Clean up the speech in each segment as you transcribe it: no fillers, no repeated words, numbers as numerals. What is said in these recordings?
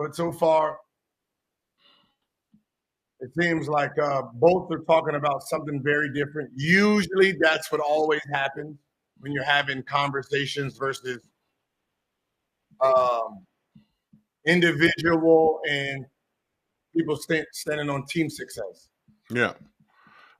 But so far, it seems like both are talking about something very different. Usually, that's what always happens when you're having conversations versus individual and people standing on team success. Yeah.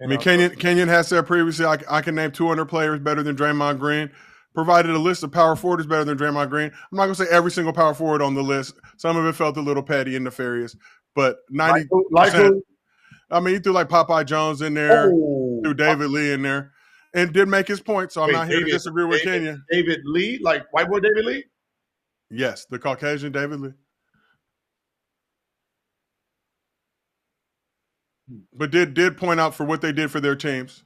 I mean, Kenyon has said previously, I can name 200 players better than Draymond Green. Provided a list of power forwards better than Draymond Green. I'm not going to say every single power forward on the list. Some of it felt a little petty and nefarious, but 90%. I mean, he threw like Popeye Jones in there, threw David Lee in there, and did make his point. So I'm not here to disagree with Kenyon. David Lee, like white boy David Lee? Yes, the Caucasian David Lee. But did point out for what they did for their teams.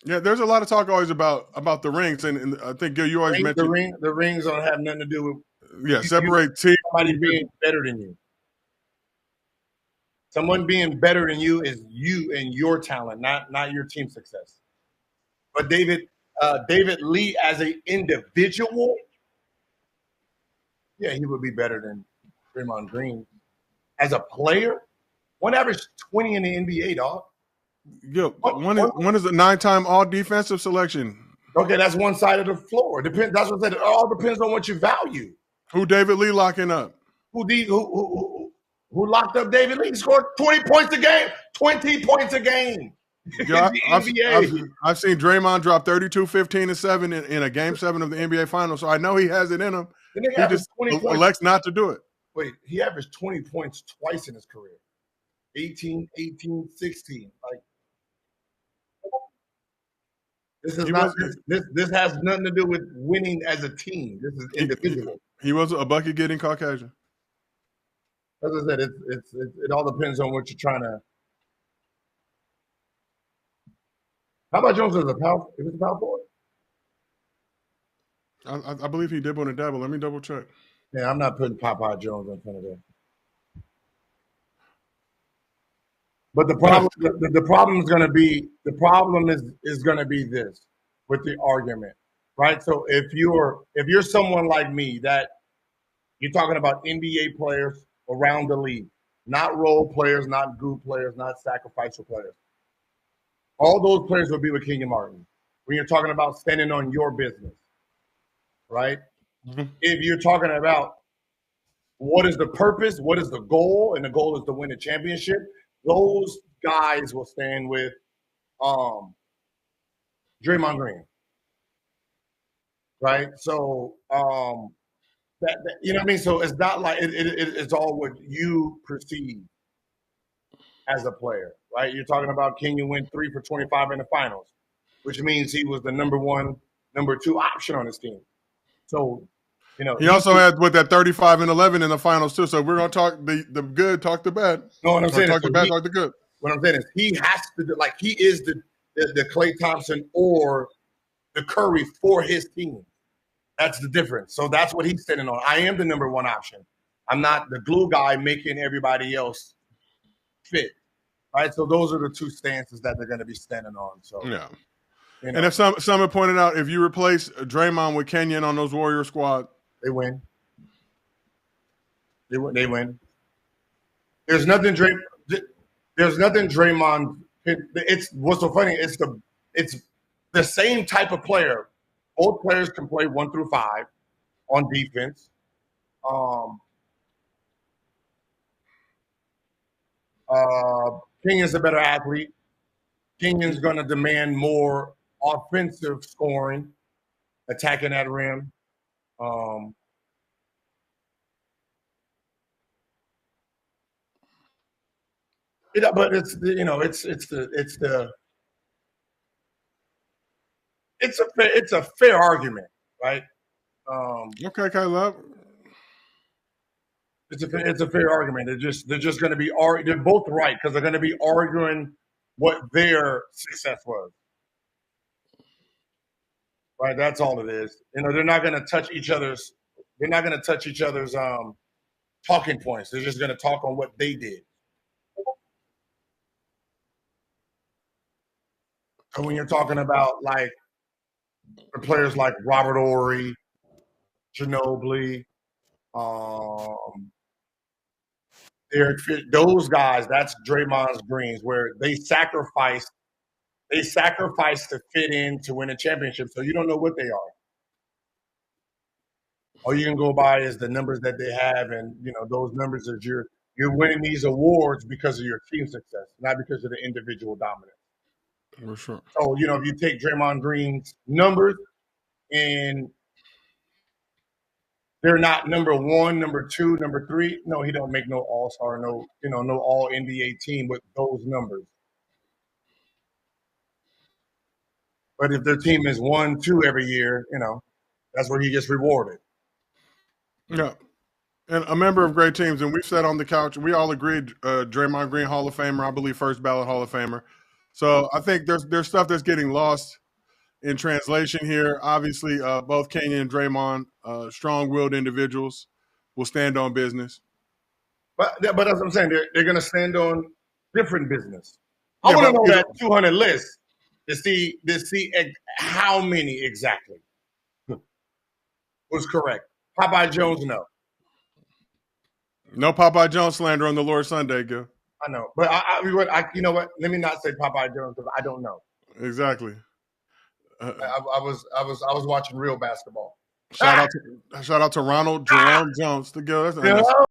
Yeah, there's a lot of talk always about the rings, and I think Gil, you always mentioned the rings don't have nothing to do with separate teams. Somebody being better than you. Someone being better than you is you and your talent, not your team success. But David Lee as an individual, yeah, he would be better than Draymond Green. As a player, one averaged 20 in the NBA, dog. Yeah, one is a 9-time all-defensive selection. Okay, that's one side of the floor. That's what I said. It all depends on what you value. Who David Lee locking up? Who locked up David Lee? He scored 20 points a game. 20 points a game. Yeah, I've seen Draymond drop 32, 15, and 7 in a game 7 of the NBA Finals, so I know he has it in him. He just elects not to do it. Wait, he averaged 20 points twice in his career. 18, 16. Like, this has nothing to do with winning as a team. This is individual. He was a bucket getting Caucasian. As I said, it all depends on what you're trying to. How about Jones as a power? If it's a power forward, I believe he did win a double. Let me double check. Yeah, I'm not putting Popeye Jones in front of that. But the problem is going to be this with the argument, right? So if you're someone like me that you're talking about NBA players around the league, not role players, not good players, not sacrificial players. All those players will be with Kenyon Martin. When you're talking about standing on your business, right? Mm-hmm. If you're talking about what is the purpose, what is the goal, and the goal is to win a championship, those guys will stand with Draymond Green, right? So that you know what I mean. So it's not like it's all what you perceive as a player, right? You're talking about Kenyon went 3 for 25 in the finals, which means he was the number 1, number 2 option on his team. So, you know, he also had with that 35 and 11 in the finals too. So we're gonna talk the good, talk the bad. No, what I'm saying talk the bad, talk the good. What I'm saying is he has to do, like he is the Klay Thompson or the Curry for his team. That's the difference. So that's what he's standing on. I am the number 1 option. I'm not the glue guy making everybody else fit. Right. So those are the 2 stances that they're going to be standing on. So yeah. You know. And if some have pointed out, if you replace Draymond with Kenyon on those Warrior squad, they win. They win. There's nothing Draymond. It's what's so funny. It's the same type of player. Both players can play 1 through 5 on defense. Kenyon's a better athlete. Kenyon's going to demand more offensive scoring, attacking that rim. But it's a fair argument, right? Okay, Kyle. It's a fair argument. They're just going to be they're both right because they're going to be arguing what their success was. Right, that's all it is. You know, they're not going to touch each other's. They're not going to touch each other's talking points. They're just going to talk on what they did. So when you're talking about like players like Robert Ory, Ginobili, Derek Fisher, those guys, that's Draymond Green's, where they sacrifice to fit in to win a championship. So you don't know what they are. All you can go by is the numbers that they have, and those numbers is you're winning these awards because of your team success, not because of the individual dominance. For sure. So if you take Draymond Green's numbers and they're not number one, number two, number three. No, he don't make no all-star, no all NBA team with those numbers. But if their team is 1-2 every year, that's where he gets rewarded. Yeah. And a member of great teams, and we've said on the couch, we all agreed Draymond Green, Hall of Famer, I believe first ballot Hall of Famer. So I think there's stuff that's getting lost in translation here. Obviously, both Kenyon and Draymond, strong-willed individuals, will stand on business. But that's what I'm saying. They're going to stand on different business. I want to know that 200 list to see how many exactly was correct. Popeye Jones, no. No Popeye Jones slander on the Lord Sunday, Gil. I know, but you know what? Let me not say Popeye Jones because I don't know. Exactly. I was watching real basketball. Shout out to Ronald Jerome Jones.